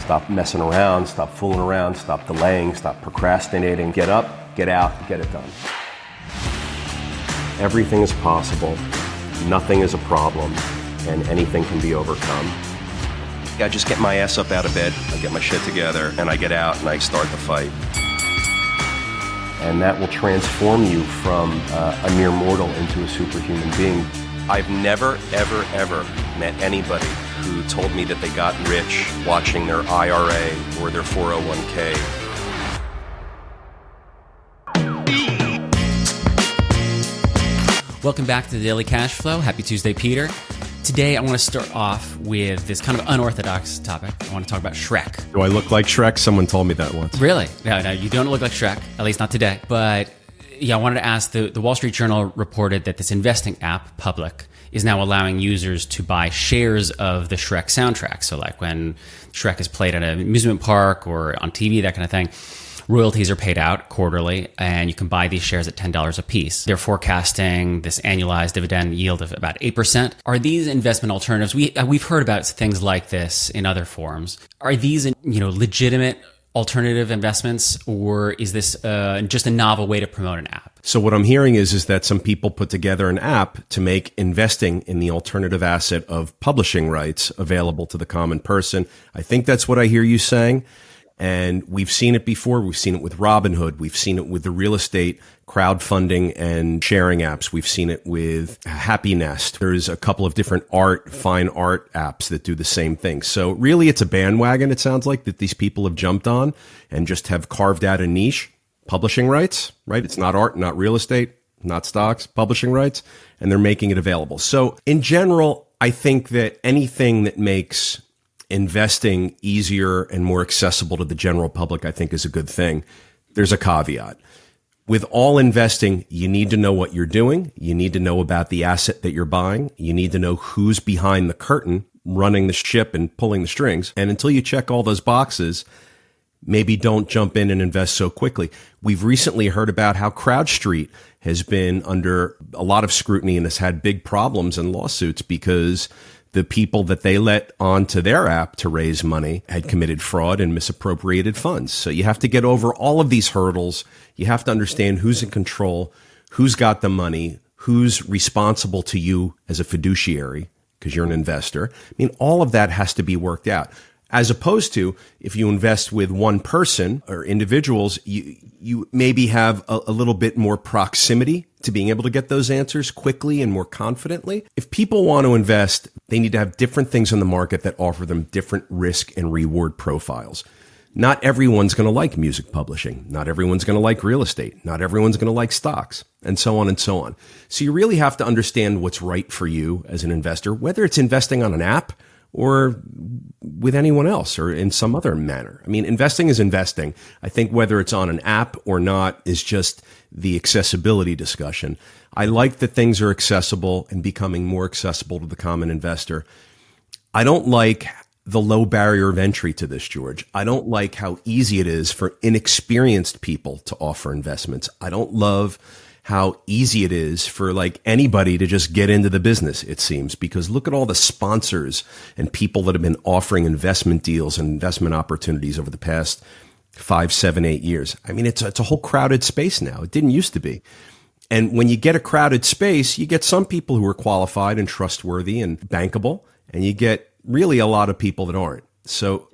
Stop messing around, stop fooling around, stop delaying, stop procrastinating. Get up, get out, get it done. Everything is possible, nothing is a problem, and anything can be overcome. I just get my ass up out of bed, I get my shit together, and I get out and I start the fight. And that will transform you from a mere mortal into a superhuman being. I've never, ever, ever met anybody who told me that they got rich watching their IRA or their 401k. Welcome back to the Daily Cash Flow. Happy Tuesday, Peter. Today, I want to start off with this kind of unorthodox topic. I want to talk about Shrek. Do I look like Shrek? Someone told me that once. Really? No, you don't look like Shrek, at least not today. But yeah, I wanted to ask, the Wall Street Journal reported that this investing app, Public, is now allowing users to buy shares of the Shrek soundtrack. So like when Shrek is played at an amusement park or on TV, that kind of thing, royalties are paid out quarterly, and you can buy these shares at $10 a piece. They're forecasting this annualized dividend yield of about 8%. Are these investment alternatives? We've heard about things like this in other forms. Are these, legitimate alternative investments, or is this just a novel way to promote an app? So what I'm hearing is that some people put together an app to make investing in the alternative asset of publishing rights available to the common person. I think that's what I hear you saying. And we've seen it before. We've seen it with Robinhood. We've seen it with the real estate crowdfunding and sharing apps. We've seen it with Happy Nest. There's a couple of different fine art apps that do the same thing. So really, it's a bandwagon, it sounds like, that these people have jumped on and just have carved out a niche. Publishing rights, right? It's not art, not real estate, not stocks, publishing rights, and they're making it available. So in general, I think that anything that makes investing easier and more accessible to the general public, I think, is a good thing. There's a caveat. With all investing, you need to know what you're doing. You need to know about the asset that you're buying. You need to know who's behind the curtain running the ship and pulling the strings. And until you check all those boxes, maybe don't jump in and invest so quickly. We've recently heard about how CrowdStreet has been under a lot of scrutiny and has had big problems and lawsuits because the people that they let onto their app to raise money had committed fraud and misappropriated funds. So you have to get over all of these hurdles. You have to understand who's in control, who's got the money, who's responsible to you as a fiduciary because you're an investor. I mean, all of that has to be worked out. As opposed to if you invest with one person or individuals, you maybe have a little bit more proximity to being able to get those answers quickly and more confidently. If people want to invest, they need to have different things in the market that offer them different risk and reward profiles. Not everyone's going to like music publishing. Not everyone's going to like real estate. Not everyone's going to like stocks, and so on and so on. So you really have to understand what's right for you as an investor, whether it's investing on an app or with anyone else or in some other manner. I mean, investing is investing. I think whether it's on an app or not is just the accessibility discussion. I like that things are accessible and becoming more accessible to the common investor. I don't like the low barrier of entry to this, George. I don't like how easy it is for inexperienced people to offer investments. I don't love how easy it is for like anybody to just get into the business, it seems, because look at all the sponsors and people that have been offering investment deals and investment opportunities over the past 5, 7, 8 years. I mean, it's a whole crowded space now. It didn't used to be. And when you get a crowded space, you get some people who are qualified and trustworthy and bankable, and you get really a lot of people that aren't. So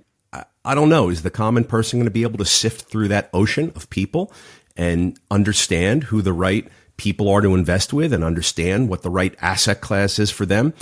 I don't know. Is the common person going to be able to sift through that ocean of people and understand who the right people are to invest with and understand what the right asset class is for them?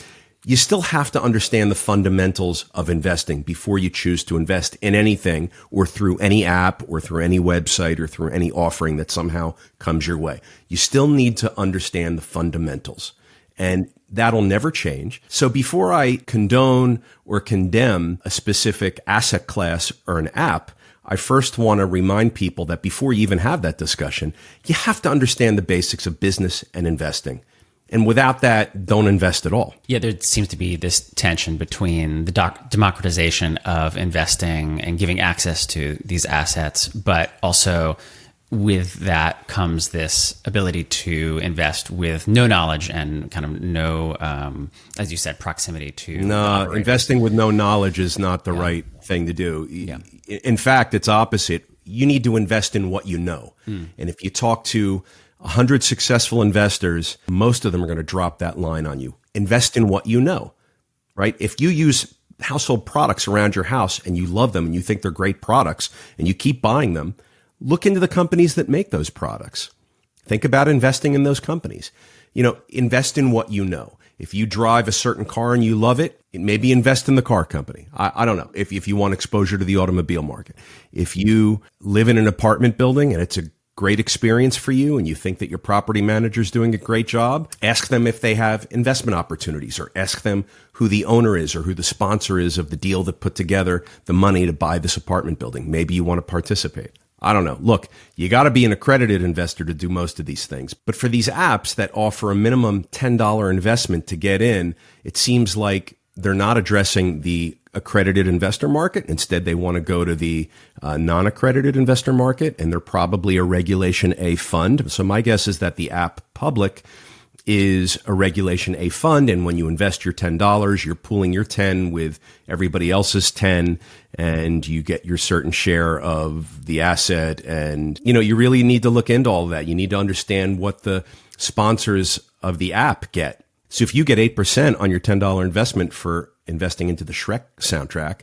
You still have to understand the fundamentals of investing before you choose to invest in anything or through any app or through any website or through any offering that somehow comes your way. You still need to understand the fundamentals, and that'll never change. So before I condone or condemn a specific asset class or an app, I first want to remind people that before you even have that discussion, you have to understand the basics of business and investing. And without that, don't invest at all. Yeah, there seems to be this tension between the democratization of investing and giving access to these assets, but also with that comes this ability to invest with no knowledge and kind of no, as you said, proximity to. No, investing with no knowledge is not the right thing to do. Yeah. In fact, it's opposite. You need to invest in what you know. And if you talk to 100 successful investors, most of them are going to drop that line on you. Invest in what you know, right? If you use household products around your house and you love them and you think they're great products and you keep buying them, look into the companies that make those products. Think about investing in those companies. Invest in what you know. If you drive a certain car and you love it, maybe invest in the car company. I don't know. If you want exposure to the automobile market. If you live in an apartment building and it's a great experience for you and you think that your property manager is doing a great job, ask them if they have investment opportunities, or ask them who the owner is or who the sponsor is of the deal that put together the money to buy this apartment building. Maybe you want to participate. I don't know. Look, you got to be an accredited investor to do most of these things. But for these apps that offer a minimum $10 investment to get in, it seems like they're not addressing the accredited investor market. Instead, they want to go to the non-accredited investor market, and they're probably a Regulation A fund. So my guess is that the app Public is a Regulation A fund, and when you invest your $10, you're pooling your 10 with everybody else's 10, and you get your certain share of the asset. And, you really need to look into all of that. You need to understand what the sponsors of the app get. So if you get 8% on your $10 investment for investing into the Shrek soundtrack,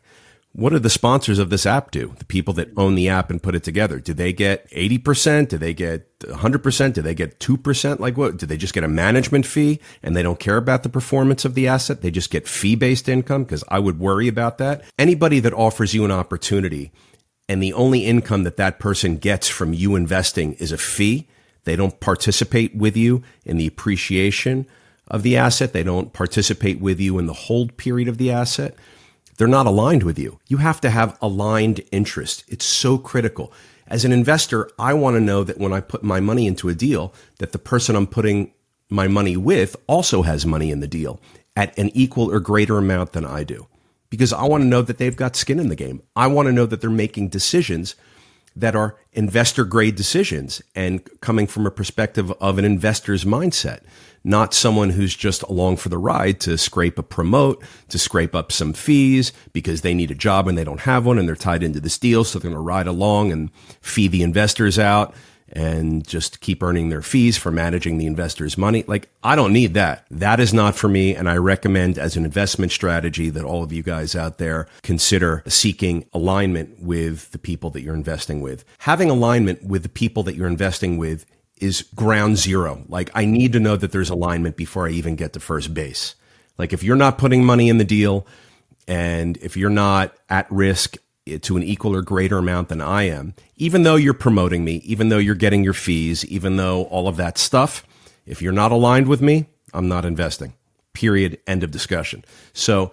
what do the sponsors of this app do? The people that own the app and put it together, do they get 80%? Do they get 100%? Do they get 2%? Like what? Do they just get a management fee and they don't care about the performance of the asset? They just get fee-based income? Because I would worry about that. Anybody that offers you an opportunity and the only income that person gets from you investing is a fee, they don't participate with you in the appreciation of the asset. They don't participate with you in the hold period of the asset. They're not aligned with you. You have to have aligned interest. It's so critical. As an investor, I want to know that when I put my money into a deal, that the person I'm putting my money with also has money in the deal at an equal or greater amount than I do. Because I want to know that they've got skin in the game. I want to know that they're making decisions that are investor grade decisions and coming from a perspective of an investor's mindset, not someone who's just along for the ride to scrape a promote, to scrape up some fees because they need a job and they don't have one and they're tied into this deal. So they're going to ride along and fee the investors out and just keep earning their fees for managing the investors' money. Like, I don't need that. That is not for me. And I recommend as an investment strategy that all of you guys out there consider seeking alignment with the people that you're investing with. Having alignment with the people that you're investing with is ground zero. Like, I need to know that there's alignment before I even get to first base. Like, if you're not putting money in the deal and if you're not at risk to an equal or greater amount than I am, even though you're promoting me, even though you're getting your fees, even though all of that stuff, if you're not aligned with me, I'm not investing. Period. End of discussion. So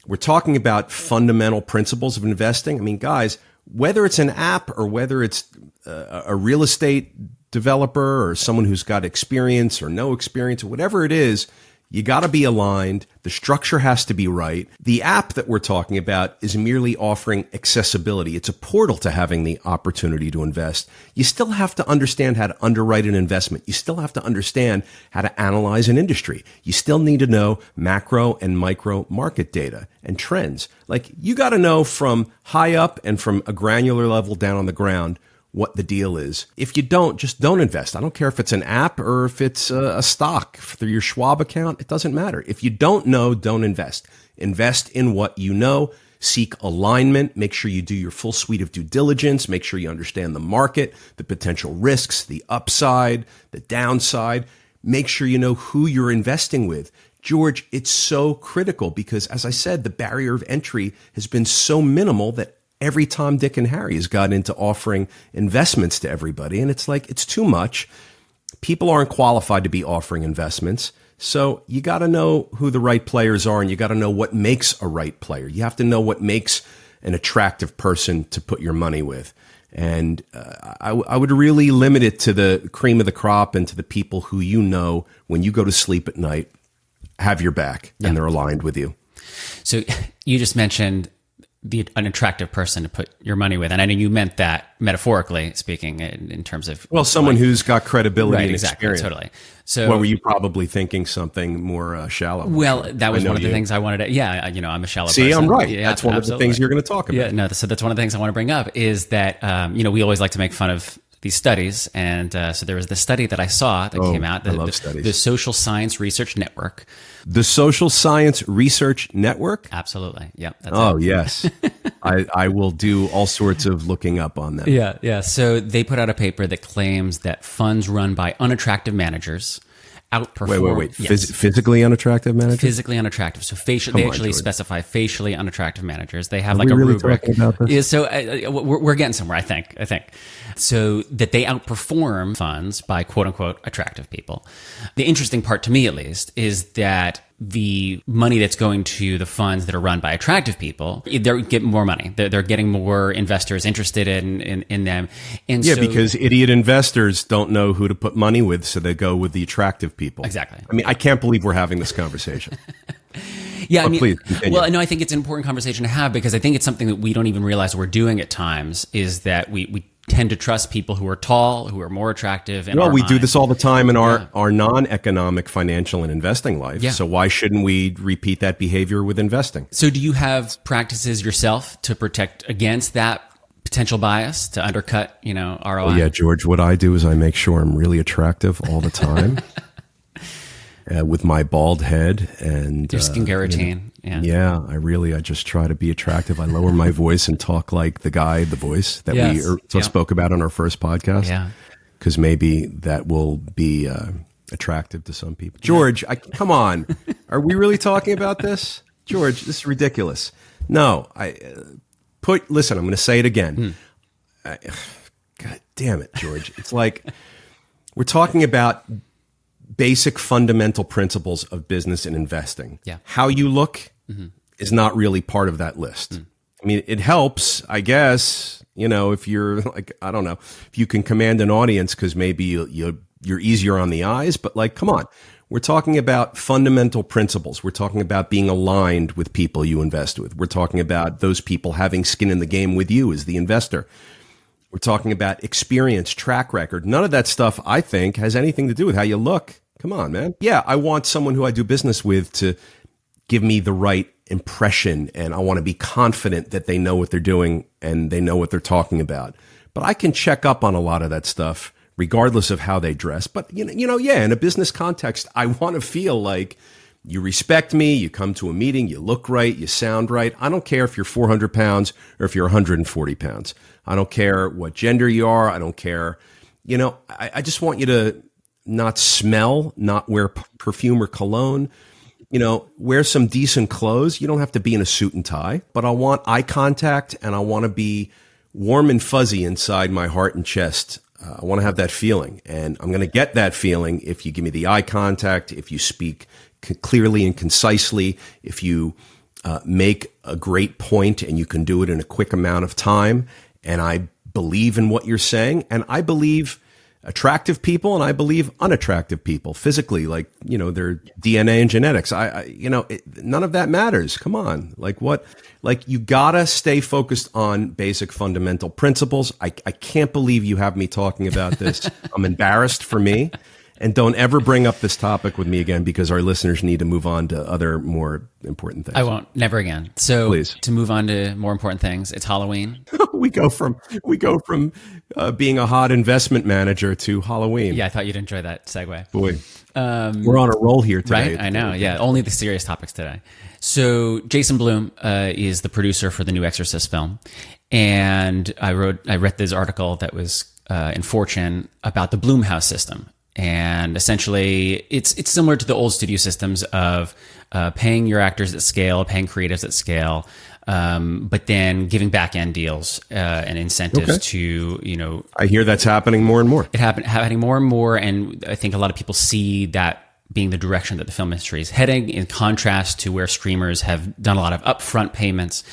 we're talking about fundamental principles of investing. I mean, guys, whether it's an app or whether it's a real estate developer or someone who's got experience or no experience, or whatever it is, you got to be aligned. The structure has to be right. The app that we're talking about is merely offering accessibility. It's a portal to having the opportunity to invest. You still have to understand how to underwrite an investment. You still have to understand how to analyze an industry. You still need to know macro and micro market data and trends. Like, you got to know from high up and from a granular level down on the ground what the deal is. If you don't, just don't invest. I don't care if it's an app or if it's a stock through your Schwab account. It doesn't matter. If you don't know, don't invest. Invest in what you know. Seek alignment. Make sure you do your full suite of due diligence. Make sure you understand the market, the potential risks, the upside, the downside. Make sure you know who you're investing with. George, it's so critical because, as I said, the barrier of entry has been so minimal that every Tom, Dick, and Harry has got into offering investments to everybody. And it's like, it's too much. People aren't qualified to be offering investments. So you got to know who the right players are, and you got to know what makes a right player. You have to know what makes an attractive person to put your money with. And I would really limit it to the cream of the crop and to the people who, you know, when you go to sleep at night, have your back and they're aligned with you. So you just mentioned an attractive person to put your money with. And I know you meant that metaphorically speaking in terms of... Well, someone who's got credibility and exactly, experience. totally. So, what were you probably thinking? Something more shallow? Well, that was one of the things I wanted to... I'm a shallow person. See, I'm right. Yeah, that's one of the things you're going to talk about. Yeah, no, so that's one of the things I want to bring up is that, we always like to make fun of these studies. And so there was this study that I saw that came out, the Social Science Research Network. The Social Science Research Network? Absolutely. Yeah. Yes. I will do all sorts of looking up on them. Yeah. So they put out a paper that claims that funds run by unattractive managers outperform... Wait. Yes. Physically unattractive managers? Physically unattractive. So they actually specify facially unattractive managers. They have Are we a really rubric. Talking about this? Yeah, so we're getting somewhere, I think. So that they outperform funds by quote unquote attractive people. The interesting part to me, at least, is that the money that's going to the funds that are run by attractive people, they're getting more money. They're getting more investors interested in them. And because idiot investors don't know who to put money with, so they go with the attractive people. Exactly. I mean, I can't believe we're having this conversation. Yeah, please continue. Well, no, I think it's an important conversation to have because I think it's something that we don't even realize we're doing at times is that we tend to trust people who are tall, who are more attractive. We do this all the time in our non-economic financial and investing life. Yeah. So why shouldn't we repeat that behavior with investing? So do you have practices yourself to protect against that potential bias to undercut, ROI? Well, yeah, George, what I do is I make sure I'm really attractive all the time. With my bald head and your skincare routine. I just try to be attractive. I lower my voice and talk like the voice that we spoke about on our first podcast. Yeah. Because maybe that will be attractive to some people. George, come on. Are we really talking about this? George, this is ridiculous. No, listen, I'm going to say it again. God damn it, George. It's like we're talking about basic fundamental principles of business and investing. Yeah. How you look is not really part of that list. I mean, it helps, I guess, if you're like, I don't know, if you can command an audience because maybe you're easier on the eyes, but like, come on. We're talking about fundamental principles. We're talking about being aligned with people you invest with. We're talking about those people having skin in the game with you as the investor. We're talking about experience, track record. None of that stuff, I think, has anything to do with how you look. Come on, man. Yeah, I want someone who I do business with to give me the right impression, and I want to be confident that they know what they're doing and they know what they're talking about. But I can check up on a lot of that stuff regardless of how they dress. But, in a business context, I want to feel like you respect me, you come to a meeting, you look right, you sound right. I don't care if you're 400 pounds or if you're 140 pounds. I don't care what gender you are. I don't care. I just want you to not smell, not wear perfume or cologne, wear some decent clothes. You don't have to be in a suit and tie, but I want eye contact and I want to be warm and fuzzy inside my heart and chest. I want to have that feeling, and I'm going to get that feeling if you give me the eye contact, if you speak clearly and concisely, if you make a great point and you can do it in a quick amount of time. And I believe in what you're saying, and I believe attractive people and I believe unattractive people physically, like, their DNA and genetics. None of that matters. Come on. You gotta stay focused on basic fundamental principles. I can't believe you have me talking about this. I'm embarrassed for me. And don't ever bring up this topic with me again because our listeners need to move on to other more important things. I won't. Never again. So please. To move on to more important things, it's Halloween. we go from being a hot investment manager to Halloween. Yeah, I thought you'd enjoy that segue. Boy, we're on a roll here today. Right? I know. Yeah, only the serious topics today. So Jason Blum is the producer for the new Exorcist film, and I read this article that was in Fortune about the Blumhouse system. And essentially, it's similar to the old studio systems of paying your actors at scale, paying creatives at scale, but then giving back end deals and incentives to, I hear that's happening more and more. Happening more and more, and I think a lot of people see that being the direction that the film industry is heading, in contrast to where streamers have done a lot of upfront payments.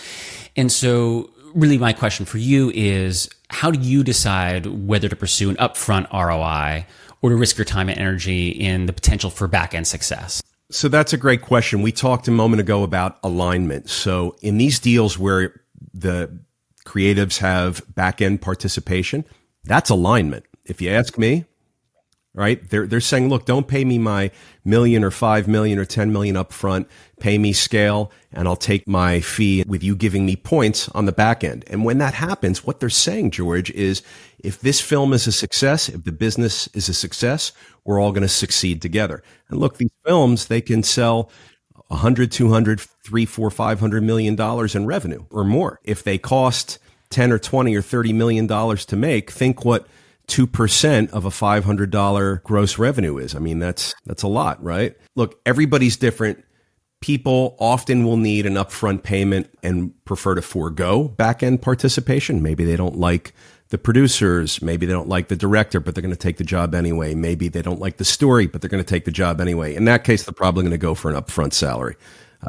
And so, really, my question for you is, how do you decide whether to pursue an upfront ROI or to risk your time and energy in the potential for back-end success? So that's a great question. We talked a moment ago about alignment. So in these deals where the creatives have back end participation. That's alignment. If you ask me, right? They're saying, look, don't pay me my million or 5 million or 10 million up front. Pay me scale, and I'll take my fee with you giving me points on the back end. And when that happens, what they're saying, George, is if this film is a success, if the business is a success, we're all going to succeed together. And look, these films, they can sell 100, 200, 3, 4, 500 million dollars in revenue or more. If they cost 10 or 20 or 30 million dollars to make, think what 2% of a $500 gross revenue is. I mean, that's a lot, right? Look, everybody's different. People often will need an upfront payment and prefer to forego back-end participation. Maybe they don't like the producers. Maybe they don't like the director, but they're going to take the job anyway. Maybe they don't like the story, but they're going to take the job anyway. In that case, they're probably going to go for an upfront salary.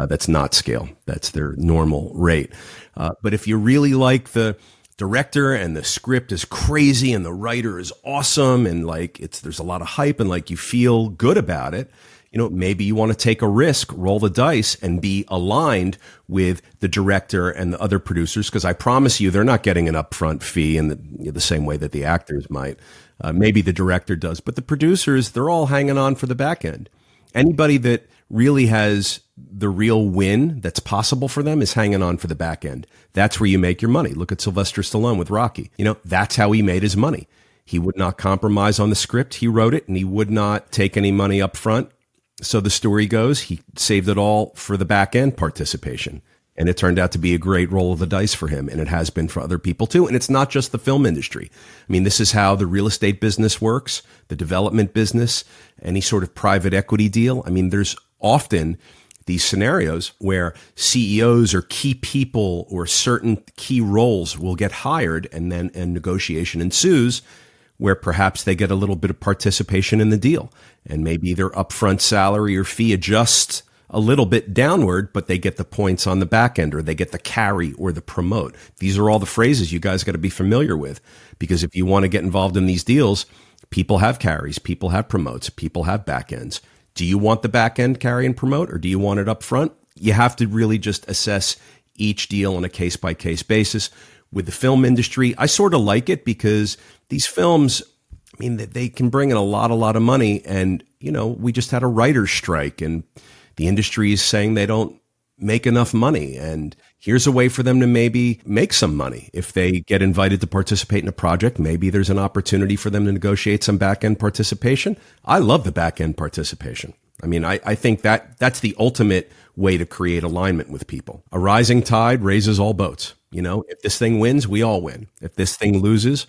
That's not scale. That's their normal rate. But if you really like the director and the script is crazy and the writer is awesome and like there's a lot of hype and like you feel good about it, maybe you want to take a risk, roll the dice, and be aligned with the director and the other producers, because I promise you they're not getting an upfront fee in the same way that the actors might. Maybe the director does, but the producers, they're all hanging on for the back end. Anybody that really has the real win that's possible for them is hanging on for the back end. That's where you make your money. Look at Sylvester Stallone with Rocky. That's how he made his money. He would not compromise on the script. He wrote it, and he would not take any money up front. So the story goes, he saved it all for the back end participation. And it turned out to be a great roll of the dice for him. And it has been for other people too. And it's not just the film industry. I mean, this is how the real estate business works, the development business, any sort of private equity deal. I mean, there's often these scenarios where CEOs or key people or certain key roles will get hired, and then a negotiation ensues where perhaps they get a little bit of participation in the deal, and maybe their upfront salary or fee adjusts a little bit downward, but they get the points on the back end, or they get the carry or the promote. These are all the phrases you guys got to be familiar with, because if you want to get involved in these deals, people have carries, people have promotes, people have back ends. Do you want the back end carry and promote, or do you want it up front? You have to really just assess each deal on a case by case basis. With the film industry, I sort of like it because these films, I mean, they can bring in a lot of money. And, we just had a writer's strike, and the industry is saying they don't make enough money. And here's a way for them to maybe make some money. If they get invited to participate in a project, maybe there's an opportunity for them to negotiate some back-end participation. I love the back-end participation. I mean, I think that's the ultimate way to create alignment with people. A rising tide raises all boats. If this thing wins, we all win. If this thing loses,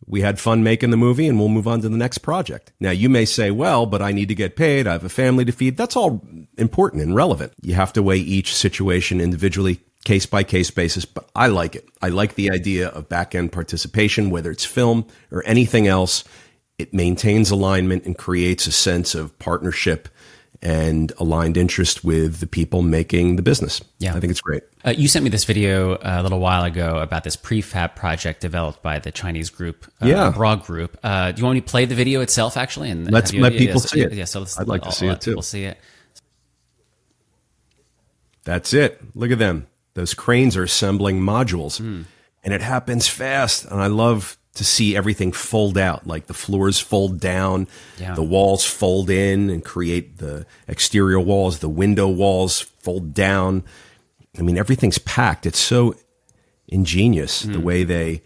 we had fun making the movie and we'll move on to the next project. Now, you may say, well, but I need to get paid. I have a family to feed. That's all important and relevant. You have to weigh each situation individually, case by case basis, but I like it. I like the idea of back end participation, whether it's film or anything else. It maintains alignment and creates a sense of partnership and aligned interest with the people making the business. Yeah, I think it's great. You sent me this video a little while ago about this prefab project developed by the Chinese group, Broad Group. Do you want me to play the video itself, actually? And let people see it. Yeah, so I'd like to see it too. People see it. That's it. Look at them. Those cranes are assembling modules, and it happens fast. And I love to see everything fold out, like the floors fold down, the walls fold in and create the exterior walls, the window walls fold down. I mean, everything's packed. It's so ingenious the way they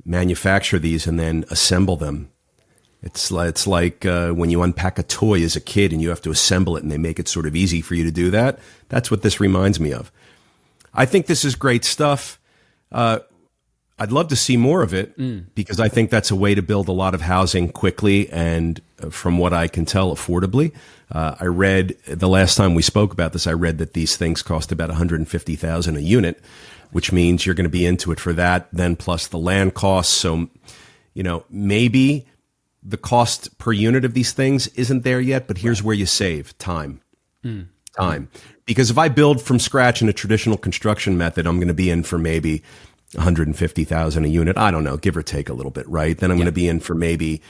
manufacture these and then assemble them. It's like when you unpack a toy as a kid and you have to assemble it, and they make it sort of easy for you to do that. That's what this reminds me of. I think this is great stuff. I'd love to see more of it because I think that's a way to build a lot of housing quickly and, from what I can tell, affordably. I read the last time we spoke about this, I read that these things cost about $150,000 a unit, which means you're going to be into it for that, then plus the land costs. So, maybe the cost per unit of these things isn't there yet, but here's where you save time. Time. Because if I build from scratch in a traditional construction method, I'm going to be in for maybe $150,000 a unit. I don't know, give or take a little bit, right? Then I'm going to be in for maybe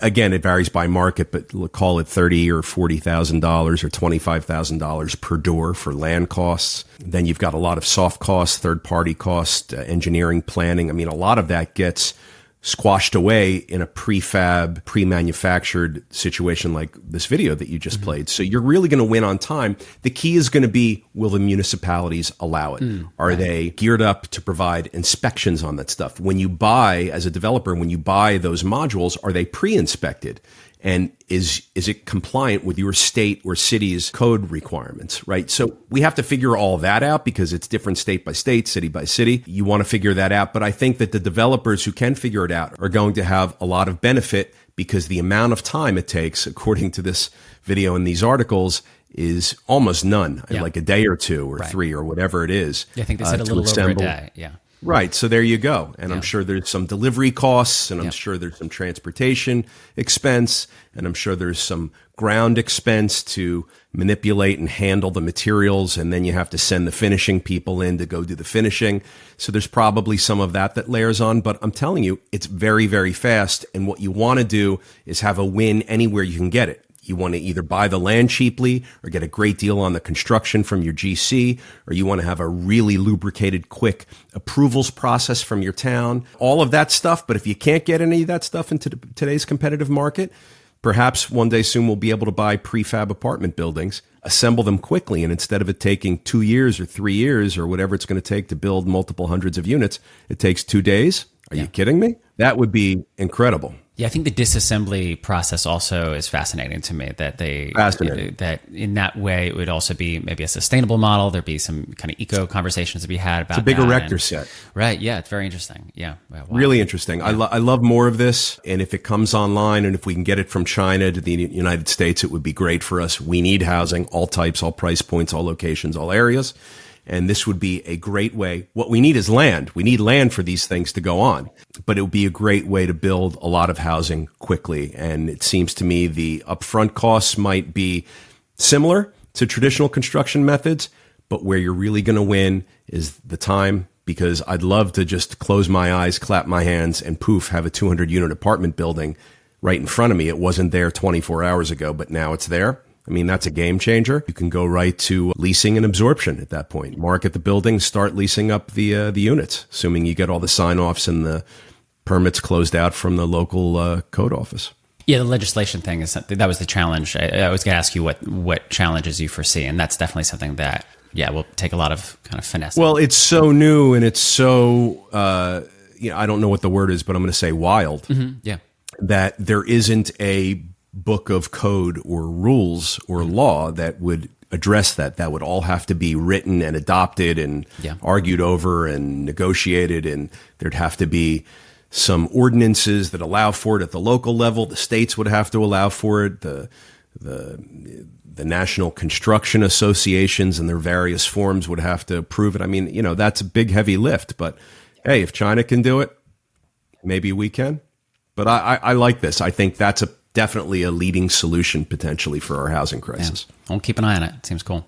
Again, it varies by market, but call it $30,000 or $40,000 or $25,000 per door for land costs. Then you've got a lot of soft costs, third-party costs, engineering, planning. I mean, a lot of that gets squashed away in a prefab, pre-manufactured situation like this video that you just played. So you're really going to win on time. The key is going to be, will the municipalities allow it? Are they geared up to provide inspections on that stuff? When you buy, as a developer, when you buy those modules, are they pre-inspected? And is it compliant with your state or city's code requirements, right? So we have to figure all that out because it's different state by state, city by city. You want to figure that out. But I think that the developers who can figure it out are going to have a lot of benefit because the amount of time it takes, according to this video and these articles, is almost none, like a day or two or three or whatever it is. Yeah, I think they said a little over a day. Yeah. Right. So there you go. And I'm sure there's some delivery costs, and I'm sure there's some transportation expense, and I'm sure there's some ground expense to manipulate and handle the materials. And then you have to send the finishing people in to go do the finishing. So there's probably some of that layers on. But I'm telling you, it's very, very fast. And what you want to do is have a win anywhere you can get it. You want to either buy the land cheaply or get a great deal on the construction from your GC, or you want to have a really lubricated, quick approvals process from your town, all of that stuff. But if you can't get any of that stuff into today's competitive market, perhaps one day soon we'll be able to buy prefab apartment buildings, assemble them quickly, and instead of it taking 2 years or 3 years or whatever it's going to take to build multiple hundreds of units, it takes 2 days. Are you kidding me? That would be incredible. Yeah, I think the disassembly process also is fascinating to me. That that in that way it would also be maybe a sustainable model. There'd be some kind of eco conversations to be had about. It's a big erector set, right? Yeah, it's very interesting. Yeah, wow. Really interesting. Yeah. I love more of this, and if it comes online, and if we can get it from China to the United States, it would be great for us. We need housing, all types, all price points, all locations, all areas. And this would be a great way. What we need is land. We need land for these things to go on. But it would be a great way to build a lot of housing quickly. And it seems to me the upfront costs might be similar to traditional construction methods, but where you're really going to win is the time, because I'd love to just close my eyes, clap my hands, and poof, have a 200-unit apartment building right in front of me. It wasn't there 24 hours ago, but now it's there. I mean, that's a game changer. You can go right to leasing and absorption at that point. Market the building, start leasing up the units, assuming you get all the sign-offs and the permits closed out from the local code office. Yeah, the legislation thing is that was the challenge. I was going to ask you what challenges you foresee, and that's definitely something that will take a lot of kind of finesse. Well, it's so new and it's so I don't know what the word is, but I'm going to say wild. Mm-hmm. Yeah, that there isn't a book of code or rules or law that would address that. That would all have to be written and adopted and argued over and negotiated. And there'd have to be some ordinances that allow for it at the local level. The states would have to allow for it. The national construction associations and their various forms would have to approve it. I mean, that's a big, heavy lift. But hey, if China can do it, maybe we can. But I like this. I think that's definitely a leading solution potentially for our housing crisis. Yeah. I'll keep an eye on it. It seems cool.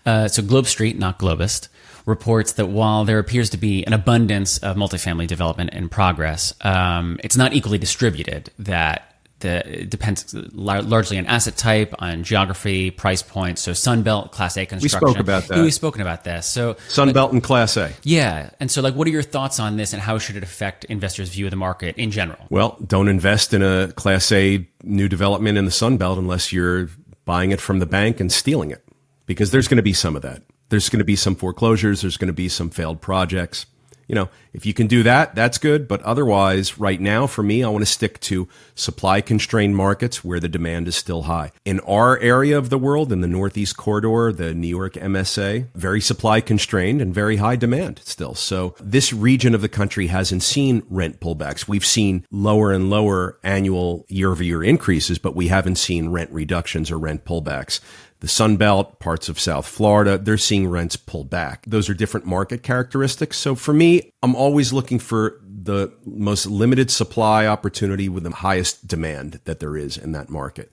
So Globe Street, not Globist, reports that while there appears to be an abundance of multifamily development in progress, it's not equally distributed. That it depends largely on asset type, on geography, price points. So Sunbelt, Class A construction. We spoke about that. We've spoken about this. So Sunbelt and Class A. Yeah. And so what are your thoughts on this, and how should it affect investors' view of the market in general? Well, don't invest in a Class A new development in the Sunbelt unless you're buying it from the bank and stealing it, because there's going to be some of that. There's going to be some foreclosures. There's going to be some failed projects. If you can do that, that's good. But otherwise, right now, for me, I want to stick to supply-constrained markets where the demand is still high. In our area of the world, in the Northeast Corridor, the New York MSA, very supply-constrained and very high demand still. So this region of the country hasn't seen rent pullbacks. We've seen lower and lower annual year-over-year increases, but we haven't seen rent reductions or rent pullbacks. The Sun Belt, parts of South Florida, they're seeing rents pull back. Those are different market characteristics. So for me, I'm always looking for the most limited supply opportunity with the highest demand that there is in that market.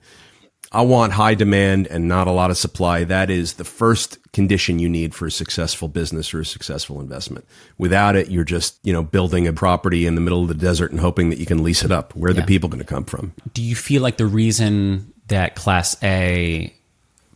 I want high demand and not a lot of supply. That is the first condition you need for a successful business or a successful investment. Without it, you're just, building a property in the middle of the desert and hoping that you can lease it up. Where are the people going to come from? Do you feel like the reason that Class A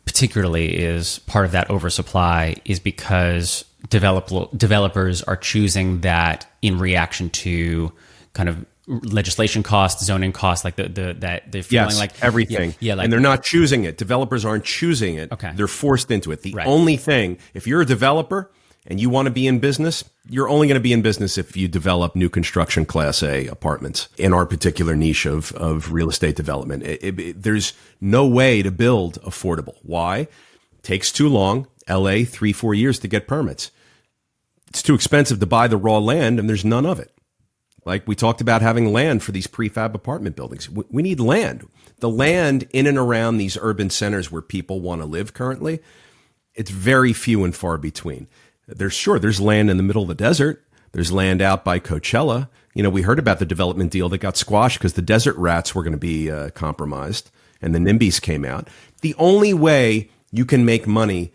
particularly is part of that oversupply is because developers are choosing that in reaction to kind of legislation costs, zoning costs, like that they're feeling like everything. And they're not choosing it. Developers aren't choosing it. Okay. They're forced into it. The only thing, if you're a developer and you want to be in business, you're only going to be in business if you develop new construction Class A apartments in our particular niche of real estate development. There's no way to build affordable. Why? It takes too long. LA, 3-4 years to get permits. It's too expensive to buy the raw land, and there's none of it. Like we talked about having land for these prefab apartment buildings. We need land. The land in and around these urban centers where people want to live currently, it's very few and far between. There's land in the middle of the desert. There's land out by Coachella. We heard about the development deal that got squashed because the desert rats were going to be compromised and the NIMBYs came out. The only way you can make money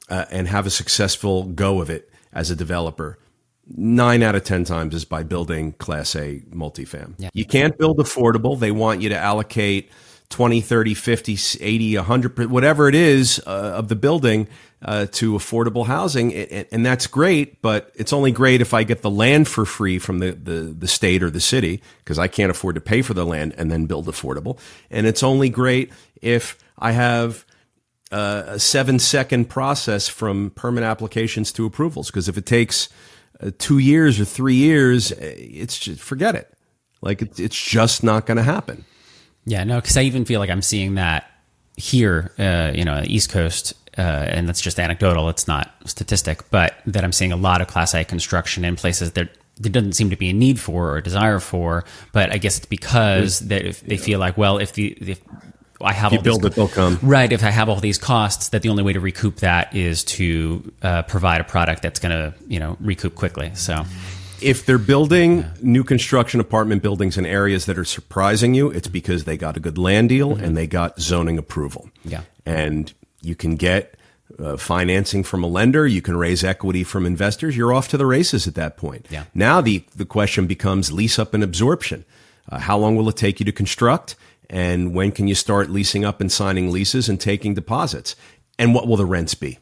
and have a successful go of it as a developer 9 out of 10 times is by building Class A multifam. Yeah. You can't build affordable. They want you to allocate 20, 30, 50, 80, 100, whatever it is of the building to affordable housing. And that's great, but it's only great if I get the land for free from the state or the city because I can't afford to pay for the land and then build affordable. And it's only great if I have a 7-second process from permit applications to approvals because if it takes 2 years or 3 years, it's just, forget it. Like it's just not going to happen. Yeah, no, because I even feel like I'm seeing that here, on the East Coast, and that's just anecdotal. It's not statistic, but that I'm seeing a lot of Class A construction in places that there doesn't seem to be a need for or a desire for. But I guess it's because that if they feel like, well, if I have if you build it, they'll come. Right. If I have all these costs, that the only way to recoup that is to provide a product that's going to, recoup quickly. So if they're building new construction apartment buildings in areas that are surprising you, it's because they got a good land deal and they got zoning approval. Yeah. And you can get financing from a lender. You can raise equity from investors. You're off to the races at that point. Yeah. Now the question becomes lease up and absorption. How long will it take you to construct? And when can you start leasing up and signing leases and taking deposits? And what will the rents be?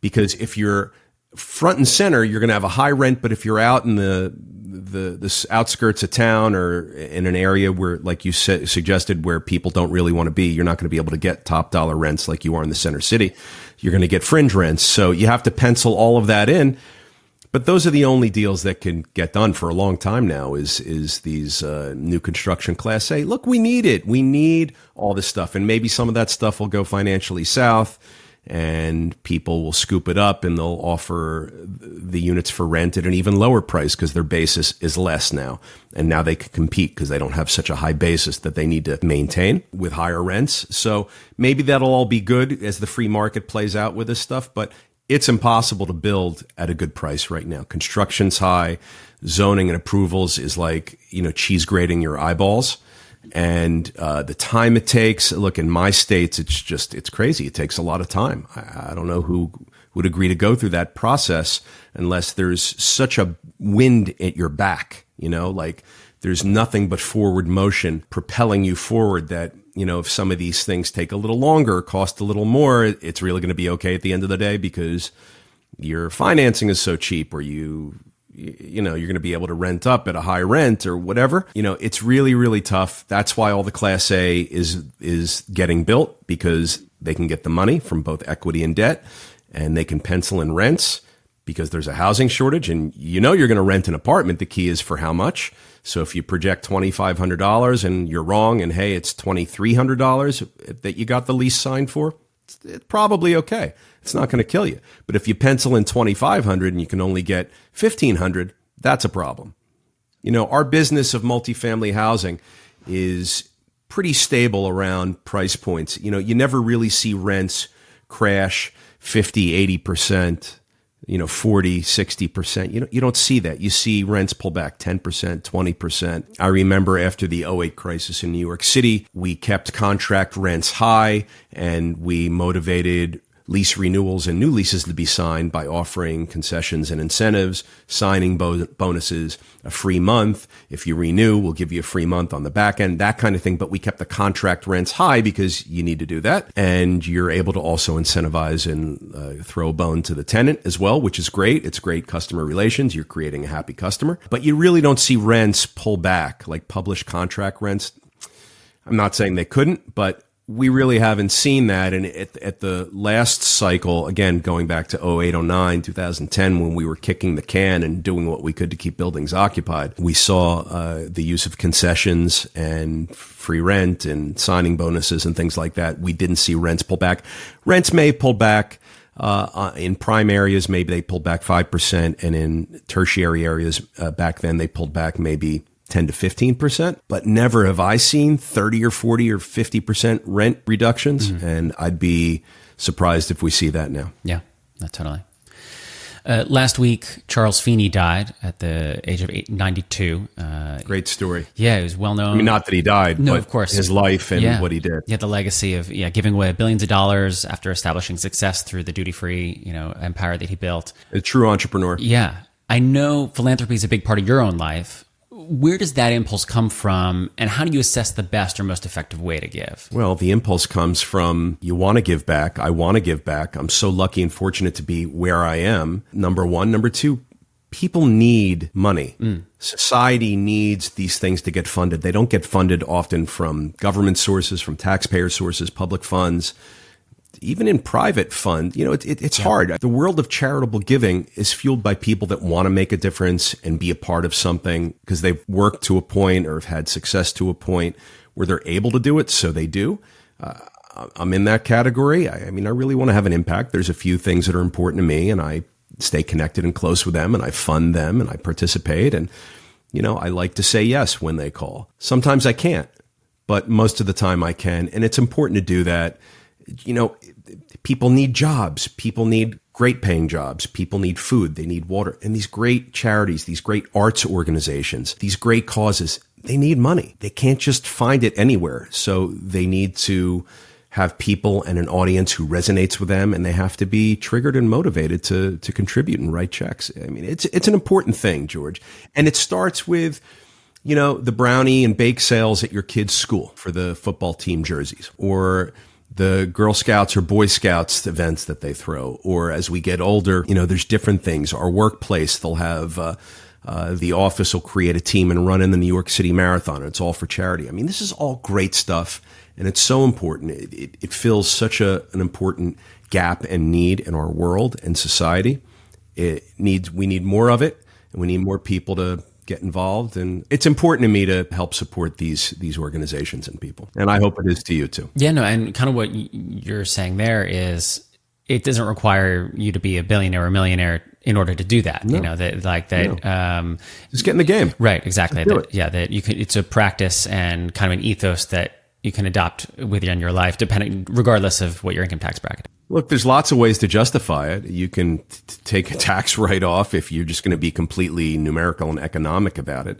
Because if you're front and center, you're going to have a high rent. But if you're out in the outskirts of town or in an area where, like you suggested, where people don't really want to be, you're not going to be able to get top dollar rents like you are in the center city. You're going to get fringe rents. So you have to pencil all of that in. But those are the only deals that can get done for a long time now is these new construction Class A. Look, we need it. We need all this stuff. And maybe some of that stuff will go financially south and people will scoop it up and they'll offer the units for rent at an even lower price because their basis is less now. And now they can compete because they don't have such a high basis that they need to maintain with higher rents. So maybe that'll all be good as the free market plays out with this stuff. But it's impossible to build at a good price right now. Construction's high. Zoning and approvals is like, cheese grating your eyeballs. And the time it takes, look, in my states, it's crazy. It takes a lot of time. I don't know who would agree to go through that process unless there's such a wind at your back, like there's nothing but forward motion propelling you forward that, if some of these things take a little longer, cost a little more, it's really going to be okay at the end of the day because your financing is so cheap or you're going to be able to rent up at a high rent or whatever. It's really, really tough. That's why all the Class A is getting built because they can get the money from both equity and debt and they can pencil in rents because there's a housing shortage and you're going to rent an apartment. The key is for how much. So if you project $2,500 and you're wrong and hey, it's $2,300 that you got the lease signed for, it's probably okay. It's not going to kill you. But if you pencil in $2,500 and you can only get $1,500, that's a problem. Our business of multifamily housing is pretty stable around price points. You never really see rents crash 50, 80%. 40, 60%. You don't see that. You see rents pull back 10%, 20%. I remember after the '08 crisis in New York City, we kept contract rents high and we motivated lease renewals and new leases to be signed by offering concessions and incentives, signing bonuses, a free month. If you renew, we'll give you a free month on the back end, that kind of thing. But we kept the contract rents high because you need to do that. And you're able to also incentivize and throw a bone to the tenant as well, which is great. It's great customer relations. You're creating a happy customer. But you really don't see rents pull back like published contract rents. I'm not saying they couldn't, but we really haven't seen that. And at the last cycle, again, going back to '08, '09, 2010, when we were kicking the can and doing what we could to keep buildings occupied, we saw the use of concessions and free rent and signing bonuses and things like that. We didn't see rents pull back. Rents may pull back. In prime areas, maybe they pulled back 5%. And in tertiary areas, back then, they pulled back maybe 10 to 15%, but never have I seen 30 or 40 or 50% rent reductions. Mm-hmm. And I'd be surprised if we see that now. Yeah, totally. Last week, Charles Feeney died at the age of 92. Great story. Yeah, he was well known. I mean, not that he died, no, but of course. His life and what he did. Yeah, the legacy of giving away billions of dollars after establishing success through the duty-free empire that he built. A true entrepreneur. Yeah. I know philanthropy is a big part of your own life. Where does that impulse come from, and how do you assess the best or most effective way to give? Well, the impulse comes from you want to give back. I want to give back. I'm so lucky and fortunate to be where I am, number one. Number two, people need money. Society needs these things to get funded. They don't get funded often from government sources, from taxpayer sources, public funds. Even in private fund, it's hard. The world of charitable giving is fueled by people that want to make a difference and be a part of something because they've worked to a point or have had success to a point where they're able to do it. So they do. I'm in that category. I mean, I really want to have an impact. There's a few things that are important to me and I stay connected and close with them and I fund them and I participate. And, I like to say yes when they call. Sometimes I can't, but most of the time I can. And it's important to do that. People need jobs. People need great paying jobs. People need food. They need water. And these great charities, these great arts organizations, these great causes, they need money. They can't just find it anywhere. So they need to have people and an audience who resonates with them, and they have to be triggered and motivated to contribute and write checks. I mean, it's an important thing, George. And it starts with the brownie and bake sales at your kid's school for the football team jerseys, or the Girl Scouts or Boy Scouts events that they throw. Or as we get older, there's different things. Our workplace, they'll have, the office will create a team and run in the New York City Marathon. It's all for charity. I mean, this is all great stuff. And it's so important. It fills such an important gap and need in our world and society. We need more of it, and we need more people to get involved. And it's important to me to help support these organizations and people. And I hope it is to you too. Yeah, no, and kind of what you're saying there is it doesn't require you to be a billionaire or millionaire in order to do that. No. No. Just get in the game. Right, exactly. That you can, it's a practice and kind of an ethos that you can adopt within your life, regardless of what your income tax bracket is. Look, there's lots of ways to justify it. You can take a tax write-off if you're just going to be completely numerical and economic about it.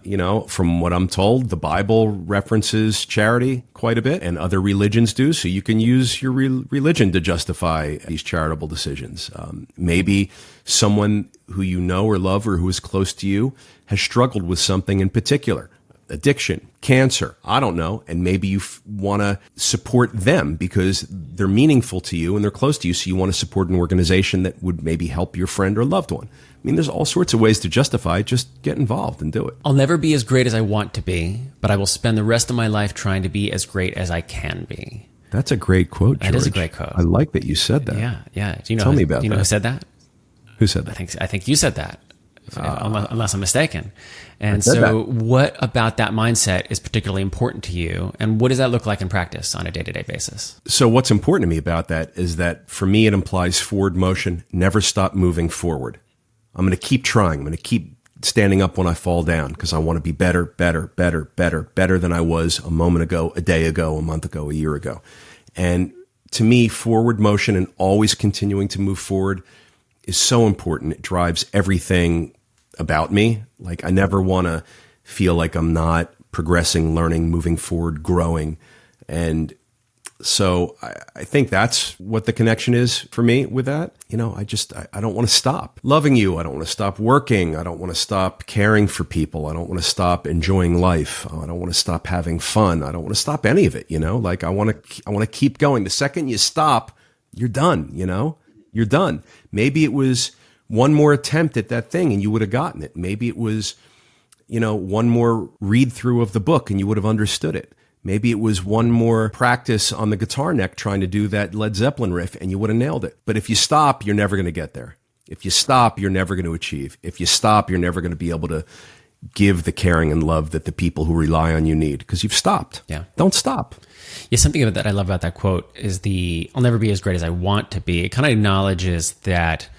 From what I'm told, the Bible references charity quite a bit, and other religions do. So you can use your religion to justify these charitable decisions. Maybe someone who you know or love or who is close to you has struggled with something in particular. Addiction, cancer, I don't know. And maybe you want to support them because they're meaningful to you and they're close to you. So you want to support an organization that would maybe help your friend or loved one. I mean, there's all sorts of ways to justify it. Just get involved and do it. I'll never be as great as I want to be, but I will spend the rest of my life trying to be as great as I can be. That's a great quote, George. That is a great quote. I like that you said that. Yeah. Tell me about that. Do you know who said that? Who said that? I think you said that. Unless I'm mistaken. And so what about that mindset is particularly important to you? And what does that look like in practice on a day-to-day basis? So what's important to me about that is that for me, it implies forward motion, never stop moving forward. I'm going to keep trying. I'm going to keep standing up when I fall down because I want to be better than I was a moment ago, a day ago, a month ago, a year ago. And to me, forward motion and always continuing to move forward is so important. It drives everything about me. Like I never want to feel like I'm not progressing, learning, moving forward, growing. And so I think that's what the connection is for me with that. You know, I don't want to stop loving you. I don't want to stop working. I don't want to stop caring for people. I don't want to stop enjoying life. I don't want to stop having fun. I don't want to stop any of it. You know, like I want to keep going. The second you stop, you're done. You know, you're done. Maybe it was one more attempt at that thing and you would have gotten it. Maybe it was, you know, one more read through of the book and you would have understood it. Maybe it was one more practice on the guitar neck trying to do that Led Zeppelin riff and you would have nailed it. But if you stop, you're never going to get there. If you stop, you're never going to achieve. If you stop, you're never going to be able to give the caring and love that the people who rely on you need because you've stopped. Yeah. Don't stop. Yeah, something that I love about that quote is I'll never be as great as I want to be. It kind of acknowledges that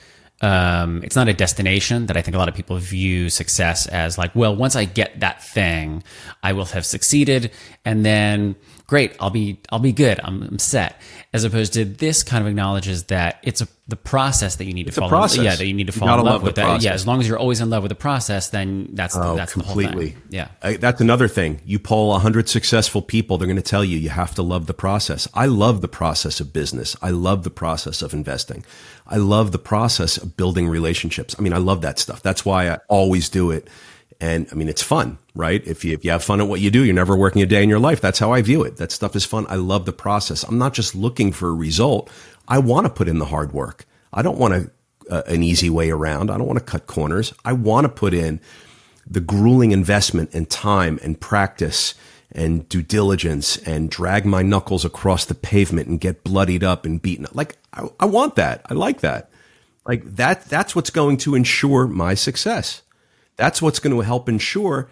it's not a destination, that I think a lot of people view success as like, well, once I get that thing, I will have succeeded. And then great, I'll be good. I'm set. As opposed to this kind of acknowledges that it's the process that you need to fall in love. Yeah, that you need to fall in love with that. Yeah, as long as you're always in love with the process, then that's completely. The whole thing. Yeah. That's another thing. You poll 100 successful people, they're going to tell you have to love the process. I love the process of business. I love the process of investing. I love the process of building relationships. I mean, I love that stuff. That's why I always do it. And I mean, it's fun, right? If you have fun at what you do, you're never working a day in your life. That's how I view it. That stuff is fun. I love the process. I'm not just looking for a result. I want to put in the hard work. I don't want an easy way around. I don't want to cut corners. I want to put in the grueling investment and time and practice and due diligence and drag my knuckles across the pavement and get bloodied up and beaten up. Like, I want that. I like that. Like that's what's going to ensure my success. That's what's going to help ensure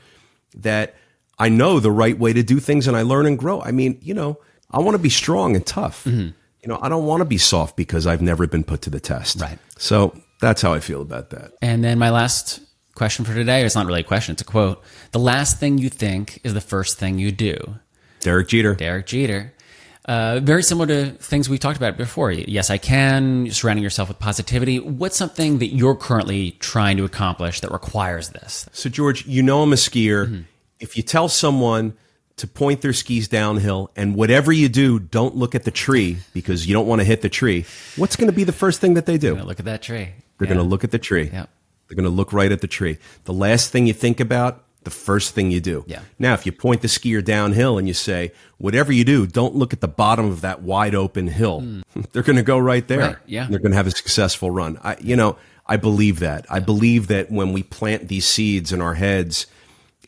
that I know the right way to do things and I learn and grow. I mean, you know, I want to be strong and tough. Mm-hmm. You know, I don't want to be soft because I've never been put to the test. Right. So that's how I feel about that. And then my last question for today, it's not really a question, it's a quote. The last thing you think is the first thing you do. Derek Jeter. Derek Jeter. Very similar to things we've talked about before. Yes, I can. Surrounding yourself with positivity. What's something that you're currently trying to accomplish that requires this? So, George, you know I'm a skier. Mm-hmm. If you tell someone to point their skis downhill and whatever you do, don't look at the tree because you don't want to hit the tree, what's going to be the first thing that they do? They're going to look at that tree. They're going to look at the tree. Yep. They're going to look right at the tree. The last thing you think about, the first thing you do. Yeah. Now, if you point the skier downhill and you say, whatever you do, don't look at the bottom of that wide open hill. They're going to go right there. Right. Yeah. They're going to have a successful run. I believe that. I believe that when we plant these seeds in our heads,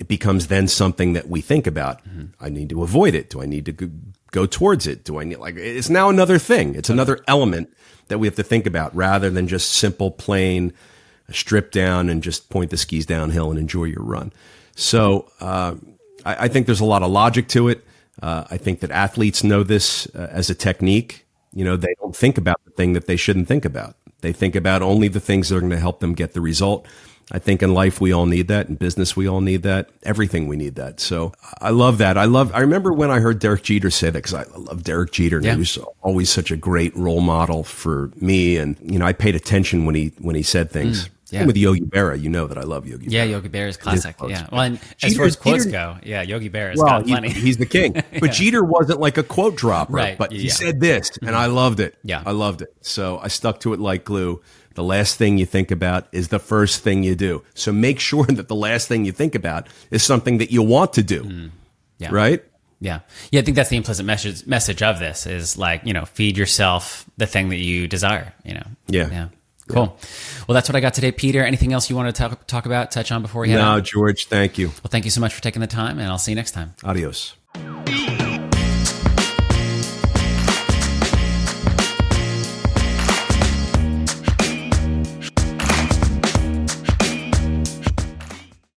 it becomes then something that we think about. Mm-hmm. I need to avoid it. Do I need to go towards it? Do I need, like, it's now another thing. It's another element that we have to think about rather than just simple, plain, strip down and just point the skis downhill and enjoy your run. So I think there's a lot of logic to it. I think that athletes know this as a technique. You know, they don't think about the thing that they shouldn't think about. They think about only the things that are going to help them get the result. I think in life we all need that. In business we all need that. Everything we need that. So I love that. I remember when I heard Derek Jeter say that because I love Derek Jeter. And he was always such a great role model for me. And, you know, I paid attention when he said things. Yeah. With Yogi Berra, you know that I love Yogi Berra. Yeah, Yogi Berra is classic. Yeah. Well, and as far as quotes go, Yogi Berra has got plenty. He's the king. But Jeter wasn't like a quote dropper. Right. But he said this, and I loved it. Yeah. I loved it. So I stuck to it like glue. The last thing you think about is the first thing you do. So make sure that the last thing you think about is something that you want to do. Yeah. Right? Yeah. Yeah, I think that's the implicit message of this is like, you know, feed yourself the thing that you desire, you know. Yeah. Cool. Well, that's what I got today, Peter. Anything else you want to talk about, touch on before we head out? No, George, thank you. Well, thank you so much for taking the time, and I'll see you next time. Adios.